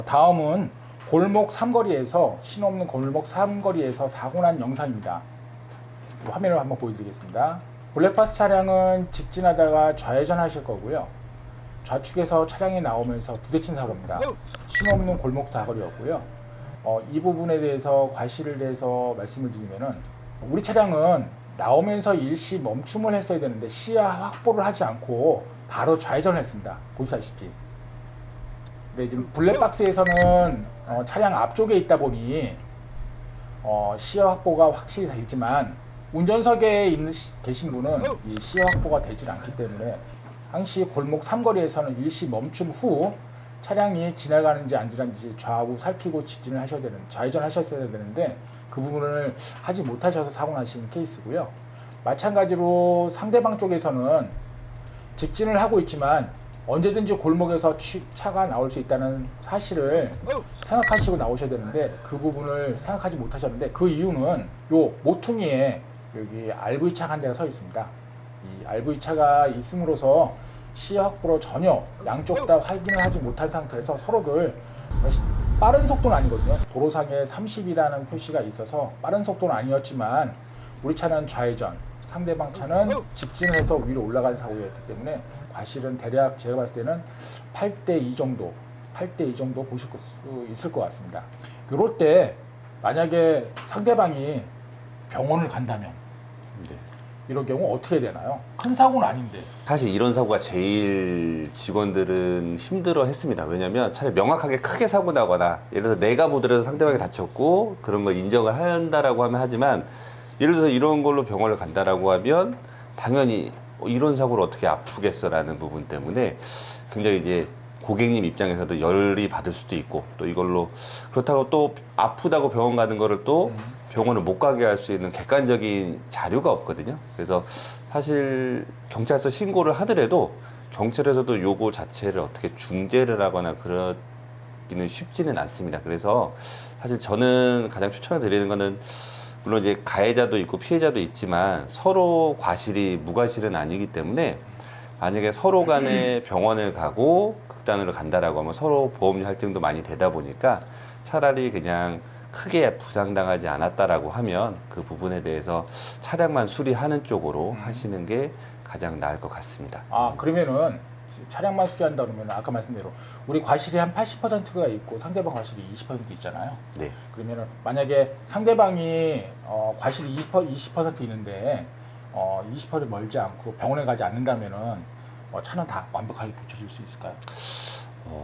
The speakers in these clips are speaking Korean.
다음은 골목 삼거리에서 신호없는 골목 삼거리에서 사고 난 영상입니다. 화면을 한번 보여드리겠습니다. 블랙박스 차량은 직진하다가 좌회전하실 거고요. 좌측에서 차량이 나오면서 부딪힌 사고입니다. 신호없는 골목 사거리였고요. 이 부분에 대해서 과실을 대해서 말씀을 드리면은 우리 차량은 나오면서 일시 멈춤을 했어야 되는데 시야 확보를 하지 않고 바로 좌회전을 했습니다. 보시다시피. 근데 지금 블랙박스에서는 차량 앞쪽에 있다 보니 시야 확보가 확실히 되지만 운전석에 계신 분은 이 시야 확보가 되질 않기 때문에 항시 골목 삼거리에서는 일시 멈춤 후 차량이 지나가는지 안 지나가는지 좌우 살피고 직진을 하셔야 되는, 좌회전하셨어야 되는데 그 부분을 하지 못하셔서 사고 나시는 케이스고요. 마찬가지로 상대방 쪽에서는 직진을 하고 있지만 언제든지 골목에서 차가 나올 수 있다는 사실을 생각하시고 나오셔야 되는데 그 부분을 생각하지 못하셨는데 그 이유는 요 모퉁이에 여기 RV차가 한 대가 서 있습니다. 이 RV차가 있음으로써 시야 확보로 전혀 양쪽 다 확인을 하지 못한 상태에서 서로들 빠른 속도는 아니거든요. 도로상에 30이라는 표시가 있어서 빠른 속도는 아니었지만 우리 차는 좌회전, 상대방 차는 직진을 해서 위로 올라가는 사고였기 때문에 과실은 대략 제가 봤을 때는 8대2 정도, 8대2 정도 보실 수 있을 것 같습니다. 이럴 때 만약에 상대방이 병원을 간다면 네. 이런 경우 어떻게 되나요? 큰 사고는 아닌데. 사실 이런 사고가 제일 직원들은 힘들어 했습니다. 왜냐면 차라리 명확하게 크게 사고 나거나 예를 들어서 내가 보더라도 상대방이 다쳤고 그런 걸 인정을 한다라고 하면 하지만 예를 들어서 이런 걸로 병원을 간다라고 하면 당연히 이런 사고를 어떻게 아프겠어라는 부분 때문에 굉장히 이제 고객님 입장에서도 열이 받을 수도 있고 또 이걸로 그렇다고 또 아프다고 병원 가는 거를 또 병원을 못 가게 할 수 있는 객관적인 자료가 없거든요. 그래서 사실 경찰서 신고를 하더라도 경찰에서도 요거 자체를 어떻게 중재를 하거나 그러기는 쉽지는 않습니다. 그래서 사실 저는 가장 추천을 드리는 거는 물론 이제 가해자도 있고 피해자도 있지만 서로 과실이 무과실은 아니기 때문에 만약에 서로 간에 병원을 가고 극단으로 간다라고 하면 서로 보험료 할증도 많이 되다 보니까 차라리 그냥 크게 부상당하지 않았다라고 하면 그 부분에 대해서 차량만 수리하는 쪽으로 하시는 게 가장 나을 것 같습니다. 아, 그러면은 차량만 수리한다 그러면 아까 말씀대로 우리 과실이 한 80%가 있고 상대방 과실이 20% 있잖아요. 네. 그러면은 만약에 상대방이 과실이 20% 있는데 20% 멀지 않고 병원에 가지 않는다면은 차는 다 완벽하게 고쳐질 수 있을까요?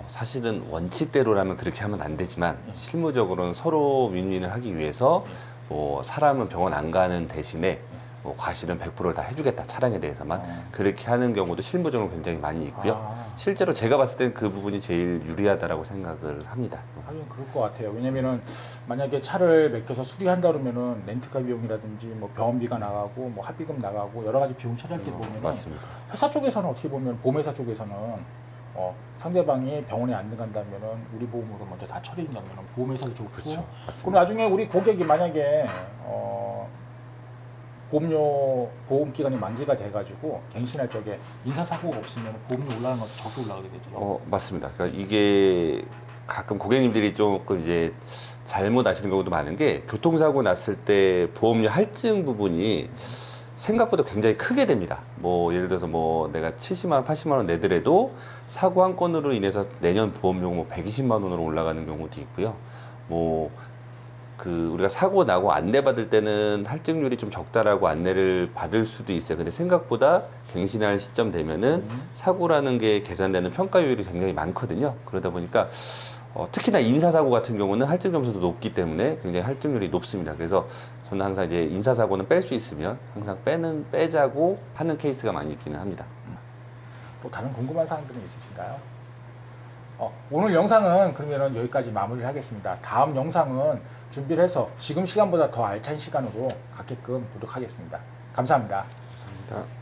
사실은 원칙대로라면 그렇게 하면 안 되지만 실무적으로는 서로 윈윈을 하기 위해서 뭐 사람은 병원 안 가는 대신에 뭐 과실은 100%를 다 해주겠다 차량에 대해서만 그렇게 하는 경우도 실무적으로 굉장히 많이 있고요. 실제로 제가 봤을 때는 그 부분이 제일 유리하다라고 생각을 합니다. 하긴 그럴 것 같아요. 왜냐면은 만약에 차를 맡겨서 수리한다 그러면은 렌트카 비용이라든지 뭐 병원비가 나가고 뭐 합의금 나가고 여러 가지 비용 처리할 때 보면은 맞습니다. 회사 쪽에서는 어떻게 보면 보험회사 쪽에서는 상대방이 병원에 안 간다면은 우리 보험으로 먼저 다 처리한다면은 보험회사도 좋고 그렇죠. 그럼 나중에 우리 고객이 만약에 보험료 보험 기간이 만기가 돼가지고 갱신할 적에 인사사고가 없으면 보험료 올라가는 것도 적게 올라가게 되죠. 맞습니다. 그러니까 이게 가끔 고객님들이 조금 이제 잘못 아시는 경우도 많은 게 교통사고 났을 때 보험료 할증 부분이 생각보다 굉장히 크게 됩니다. 뭐 예를 들어서 뭐 내가 70만 원, 80만 원 내더라도 사고 한 건으로 인해서 내년 보험료 뭐 120만 원으로 올라가는 경우도 있고요. 뭐 그 우리가 사고 나고 안내 받을 때는 할증률이 좀 적다라고 안내를 받을 수도 있어요. 근데 생각보다 갱신할 시점 되면은 사고라는 게 계산되는 평가율이 굉장히 많거든요. 그러다 보니까 특히나 인사사고 같은 경우는 할증 점수도 높기 때문에 굉장히 할증률이 높습니다. 그래서 저는 항상 이제 인사사고는 뺄 수 있으면 항상 빼자고 하는 케이스가 많이 있기는 합니다. 또 다른 궁금한 사항들은 있으신가요? 오늘 영상은 그러면 여기까지 마무리를 하겠습니다. 다음 영상은 준비를 해서 지금 시간보다 더 알찬 시간으로 갖게끔 노력하겠습니다. 감사합니다. 감사합니다.